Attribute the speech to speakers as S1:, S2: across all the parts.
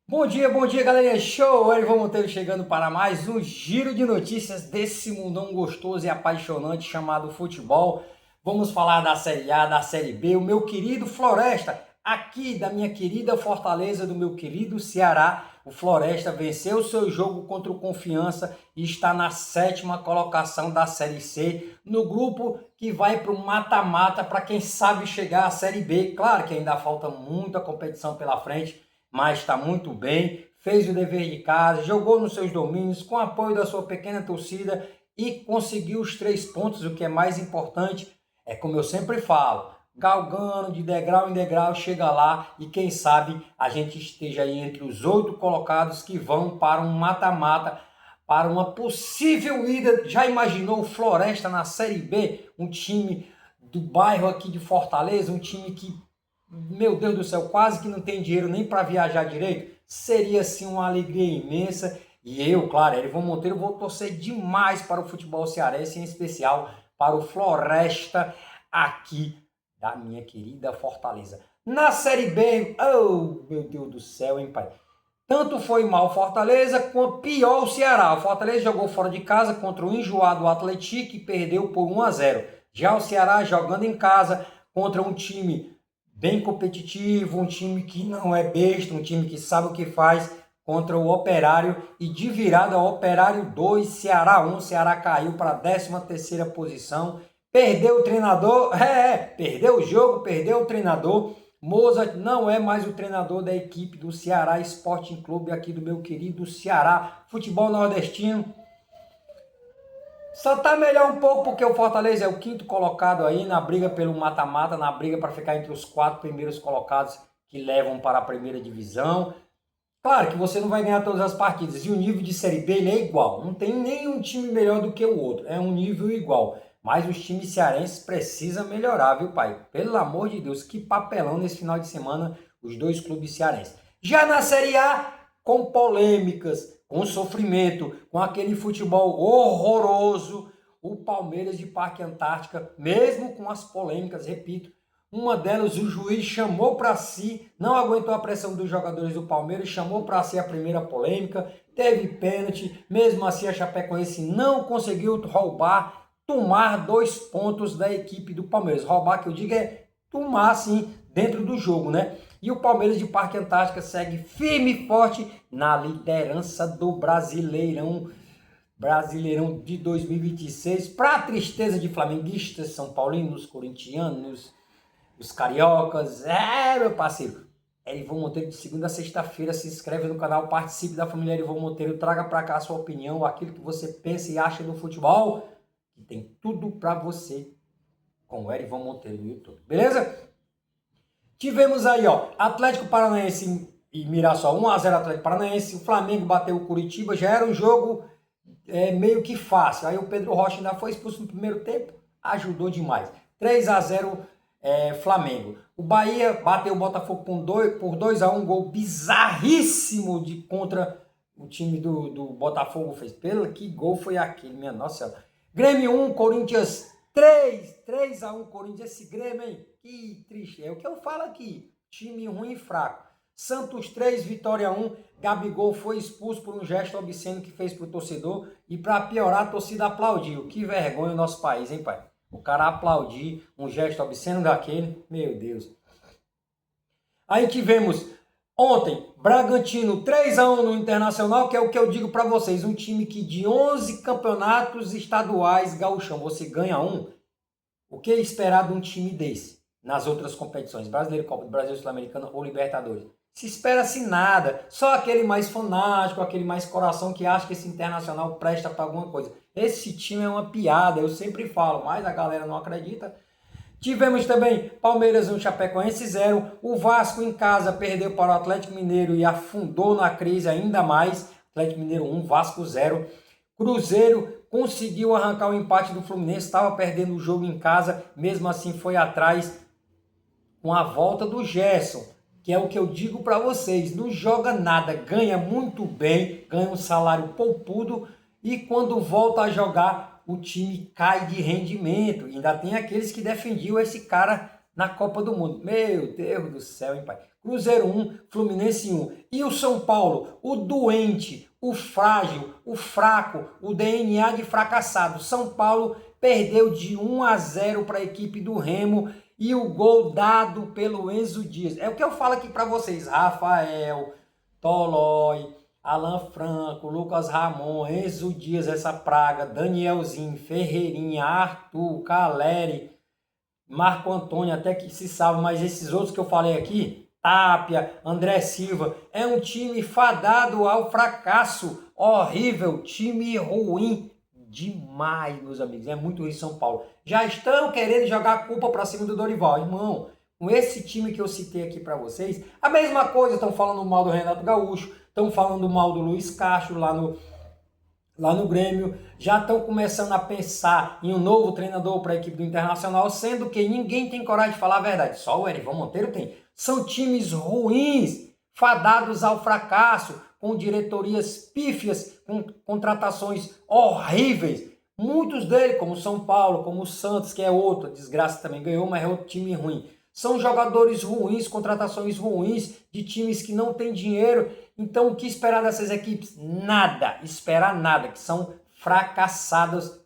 S1: Bom dia, galerinha. Show! Erivan Monteiro chegando para mais um giro de notícias desse mundão gostoso e apaixonante chamado futebol. Vamos falar da Série A, da Série B, o meu querido Floresta, aqui da minha querida Fortaleza, do meu querido Ceará. O Floresta venceu o seu jogo contra o Confiança e está na 7ª colocação da Série C, no grupo que vai para o mata-mata para quem sabe chegar à Série B. Claro que ainda falta muita competição pela frente, mas está muito bem, fez o dever de casa, jogou nos seus domínios, com apoio da sua pequena torcida e conseguiu os 3 pontos, o que é mais importante. É como eu sempre falo, galgando de degrau em degrau, chega lá e quem sabe a gente esteja aí entre os 8 colocados que vão para um mata-mata, para uma possível ida. Já imaginou o Floresta na Série B? Um time do bairro aqui de Fortaleza, um time que, meu Deus do céu, quase que não tem dinheiro nem para viajar direito. Seria assim uma alegria imensa. E eu, claro, Erivan Monteiro, vou torcer demais para o futebol cearense, em especial para o Floresta aqui da minha querida Fortaleza. Na Série B, oh meu Deus do céu, hein, pai? Tanto foi mal Fortaleza, quanto pior o Ceará. O Fortaleza jogou fora de casa contra o enjoado Atlético e perdeu por 1-0. Já o Ceará jogando em casa contra um time bem competitivo, um time que não é besta, um time que sabe o que faz, contra o Operário, e de virada Operário 2, Ceará 1, Ceará caiu para a 13ª posição, perdeu o treinador, perdeu o jogo, perdeu o treinador. Mozart não é mais o treinador da equipe do Ceará Sporting Clube, aqui do meu querido Ceará, futebol nordestino. Só tá melhor um pouco porque o Fortaleza é o 5º colocado aí na briga pelo mata-mata, na briga para ficar entre os 4 primeiros colocados que levam para a primeira divisão. Claro que você não vai ganhar todas as partidas e o nível de Série B ele é igual. Não tem nenhum time melhor do que o outro, é um nível igual. Mas os times cearenses precisam melhorar, viu, pai? Pelo amor de Deus, que papelão nesse final de semana os dois clubes cearenses. Já na Série A, com polêmicas, com sofrimento, com aquele futebol horroroso, o Palmeiras de Parque Antártica, mesmo com as polêmicas, repito, uma delas o juiz chamou para si, não aguentou a pressão dos jogadores do Palmeiras, chamou para si a primeira polêmica, teve pênalti, mesmo assim a Chapecoense não conseguiu tomar 2 pontos da equipe do Palmeiras. Roubar, que eu digo, é tomar assim dentro do jogo, né? E o Palmeiras de Parque Antártica segue firme e forte na liderança do Brasileirão de 2026, para tristeza de flamenguistas, são paulinos, corintianos, os cariocas. Meu parceiro, Erivan Monteiro, de segunda a sexta-feira, se inscreve no canal, participe da família Erivan Monteiro, traga para cá a sua opinião, aquilo que você pensa e acha do futebol, que tem tudo para você com o Erivan Monteiro no YouTube, beleza? Tivemos aí, ó, Atlético Paranaense e Mirassol, 1-0 Atlético Paranaense, o Flamengo bateu o Curitiba, já era um jogo meio que fácil. Aí o Pedro Rocha ainda foi expulso no primeiro tempo, ajudou demais. 3-0 Flamengo. O Bahia bateu o Botafogo por 2-1, gol bizarríssimo contra o time do Botafogo fez. Pelo que gol foi aquele, minha nossa senhora. Grêmio 1, Corinthians 3-1 Corinthians. Esse Grêmio, hein? Que triste. É o que eu falo aqui, time ruim e fraco. Santos 3, Vitória 1, Gabigol foi expulso por um gesto obsceno que fez para o torcedor e para piorar a torcida aplaudiu. Que vergonha o nosso país, hein, pai? O cara aplaudir um gesto obsceno daquele, meu Deus. Aí tivemos ontem, Bragantino 3-1 no Internacional, que é o que eu digo para vocês, um time que de 11 campeonatos estaduais gauchão, você ganha um. O que é esperar de um time desse nas outras competições? Brasileiro, Copa do Brasil, Sul-Americana ou Libertadores? Se espera-se nada, só aquele mais fanático, aquele mais coração que acha que esse Internacional presta para alguma coisa. Esse time é uma piada, eu sempre falo, mas a galera não acredita. Tivemos também Palmeiras 1, Chapecoense 0. O Vasco em casa perdeu para o Atlético Mineiro e afundou na crise ainda mais. Atlético Mineiro 1, Vasco 0. Cruzeiro conseguiu arrancar o empate do Fluminense, estava perdendo o jogo em casa, mesmo assim foi atrás com a volta do Gerson, que é o que eu digo para vocês, não joga nada, ganha muito bem, ganha um salário poupudo e quando volta a jogar o time cai de rendimento. Ainda tem aqueles que defendiam esse cara na Copa do Mundo. Meu Deus do céu, hein, pai? Cruzeiro 1, Fluminense 1. E o São Paulo, o doente, o frágil, o fraco, o DNA de fracassado. São Paulo perdeu de 1-0 para a equipe do Remo e o gol dado pelo Enzo Dias. É o que eu falo aqui para vocês. Rafael, Tolói, Alan Franco, Lucas Ramon, Enzo Dias, essa praga, Danielzinho, Ferreirinha, Arthur, Caleri, Marco Antônio, até que se salva, mas esses outros que eu falei aqui, Tapia, André Silva, é um time fadado ao fracasso, horrível, time ruim demais, meus amigos, é muito ruim São Paulo. Já estão querendo jogar a culpa para cima do Dorival, irmão. Com esse time que eu citei aqui para vocês, a mesma coisa, estão falando mal do Renato Gaúcho, estão falando mal do Luiz Castro lá no Grêmio, já estão começando a pensar em um novo treinador para a equipe do Internacional, sendo que ninguém tem coragem de falar a verdade, só o Erivão Monteiro tem. São times ruins, fadados ao fracasso, com diretorias pífias, com contratações horríveis. Muitos deles, como o São Paulo, como o Santos, que é outra desgraça também, ganhou, mas é outro time ruim. São jogadores ruins, contratações ruins, de times que não têm dinheiro. Então, o que esperar dessas equipes? Nada, esperar nada, que são fracassadas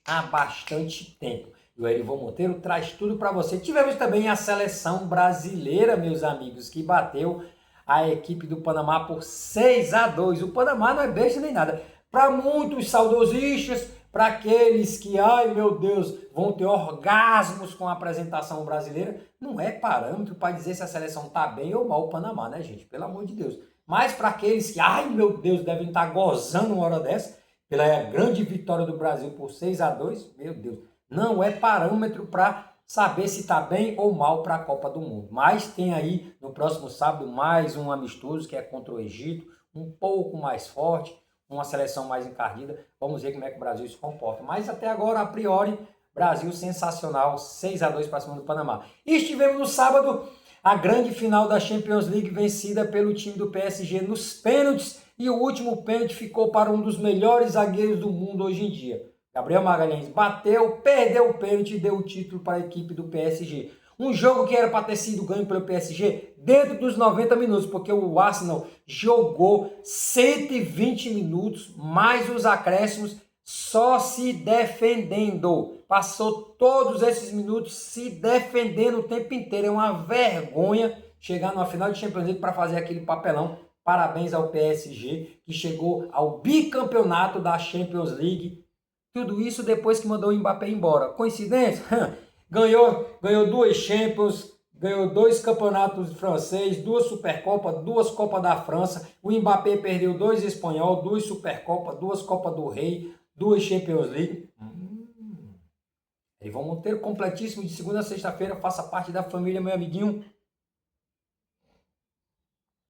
S1: há bastante tempo. E o Erivão Monteiro traz tudo para você. Tivemos também a seleção brasileira, meus amigos, que bateu a equipe do Panamá por 6-2. O Panamá não é besta nem nada. Para muitos saudosistas, para aqueles que, ai meu Deus, vão ter orgasmos com a apresentação brasileira, não é parâmetro para dizer se a seleção está bem ou mal o Panamá, né, gente? Pelo amor de Deus. Mas para aqueles que, ai meu Deus, devem estar gozando uma hora dessa, pela grande vitória do Brasil por 6-2, meu Deus, não é parâmetro para saber se está bem ou mal para a Copa do Mundo. Mas tem aí, no próximo sábado, mais um amistoso, que é contra o Egito, um pouco mais forte, uma seleção mais encardida. Vamos ver como é que o Brasil se comporta. Mas até agora, a priori, Brasil sensacional, 6-2 para cima do Panamá. E estivemos no sábado, a grande final da Champions League, vencida pelo time do PSG nos pênaltis, e o último pênalti ficou para um dos melhores zagueiros do mundo hoje em dia. Gabriel Magalhães bateu, perdeu o pênalti e deu o título para a equipe do PSG. Um jogo que era para ter sido ganho pelo PSG dentro dos 90 minutos, porque o Arsenal jogou 120 minutos, mais os acréscimos, só se defendendo. Passou todos esses minutos se defendendo o tempo inteiro. É uma vergonha chegar numa final de Champions League para fazer aquele papelão. Parabéns ao PSG, que chegou ao bicampeonato da Champions League. Tudo isso depois que mandou o Mbappé embora. Coincidência? Ganhou 2 Champions, ganhou 2 campeonatos francês, 2 Supercopas, 2 Copas da França. O Mbappé perdeu 2 Espanhol, 2 Supercopas, 2 Copas do Rei, 2 Champions League. Erivão Monteiro, completíssimo, de segunda a sexta-feira. Faça parte da família, meu amiguinho.